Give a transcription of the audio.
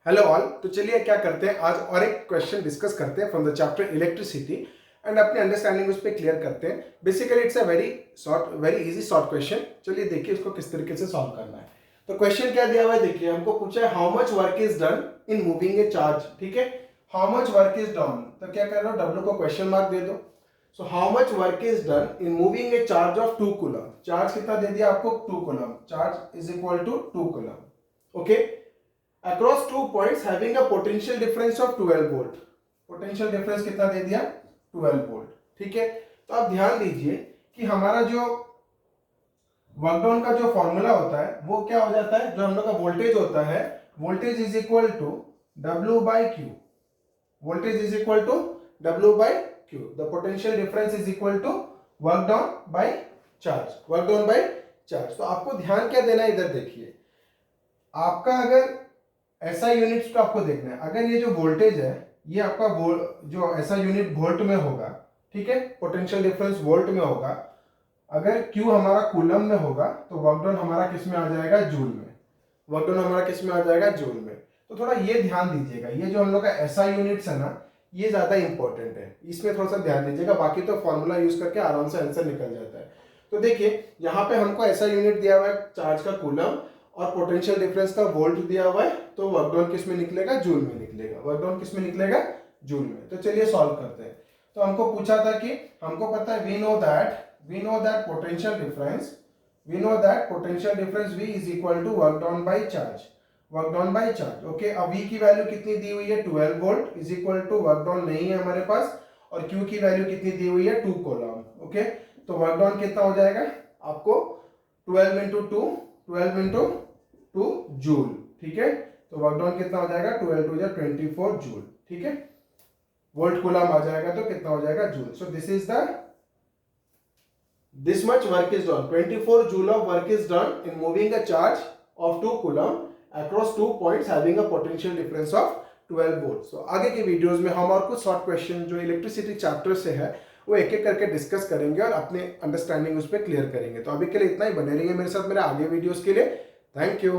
Hello all. तो चलिए क्या करते हैं, आज और एक क्वेश्चन डिस्कस करते हैं from the chapter electricity and अपनी अंडरस्टैंडिंग उस पर क्लियर करते हैं। Basically it's a very easy short question. चलिए देखिए इसको किस तरीके से सॉल्व करना है। तो क्वेश्चन क्या दिया हुआ है, देखिए हमको पूछा है how much work is done in moving a charge. ठीक है, how much work is done, तो क्या कर रहे हो, डब्ल्यू को क्वेश्चन मार्क दे दो। So how much work is done in moving a charge of 2 coulomb. Charge कितना दे दिया आपको, 2 coulomb. Charge is equal to 2 coulomb. Okay, across 2 points having a potential difference of 12 volt। Potential difference कितना दे दिया, 12 volt. ठीक है, तो आप ध्यान दीजिए कि हमारा जो वर्कडॉन का जो फॉर्मूला होता है वो क्या हो जाता है, जो हम लोग का वोल्टेज होता है, voltage is equal to W by Q. Voltage is equal to W by Q. The potential difference is equal to work done by charge. Work done by charge. तो आपको ध्यान क्या देना है, इधर देखिए, आपका अगर ऐसा यूनिट्स को आपको देखना है, अगर ये जो वोल्टेज है ये आपका जो ऐसा यूनिट वोल्ट में होगा, ठीक है, पोटेंशियल डिफरेंस वोल्ट में होगा। अगर Q हमारा कूलम में होगा तो वर्कडॉन हमारा किस में आ जाएगा, जूल में। वर्कडॉन हमारा किस में आ जाएगा, जूल में। तो थोड़ा ये ध्यान दीजिएगा, ये जो हम लोग का ऐसा यूनिट्स है ना, ये ज्यादा इंपॉर्टेंट है, इसमें थोड़ा सा ध्यान दीजिएगा। बाकी तो फॉर्मूला यूज करके आराम से आंसर निकल जाता है। तो देखिए यहाँ पे हमको ऐसा यूनिट दिया हुआ है चार्ज का कूलम, और पोटेंशियल डिफरेंस का वोल्ट दिया हुआ है, तो वर्कडॉन किस में निकलेगा, जूल में निकलेगा। वर्कडॉन किस में निकलेगा, जूल में। तो चलिए सॉल्व करते हैं। तो हमको पूछा था कि हमको पता है we know that potential difference V is equal to work done by charge. Work done by charge. Okay, अब V की वैल्यू कितनी दी हुई है, 12 volt is equal to work done नहीं है हमारे पास, और Q की वैल्यू कितनी दी हुई है, 2 कूलम। ओके, तो वर्कडॉन कितना हो जाएगा आपको, 12 इंटू 2 जूल। ठीक है, तो वर्कडॉन कितना हो जाएगा, 12 टू 24 जूल। ठीक है, वोल्ट कूलम आ जाएगा तो कितना हो जाएगा, joule. So this much work is done, 24 joule of work is done in moving a charge of 2 coulomb across 2 points having a potential difference of 12 volt. So आगे के videos में हम और कुछ शॉर्ट क्वेश्चन जो इलेक्ट्रिसिटी चैप्टर से है वो एक एक करके डिस्कस करेंगे और अपने अंडरस्टैंडिंग उस पर क्लियर करेंगे। तो अभी के लिए इतना ही, बने रहिए मेरे साथ मेरे आगे वीडियोस के लिए। Thank you.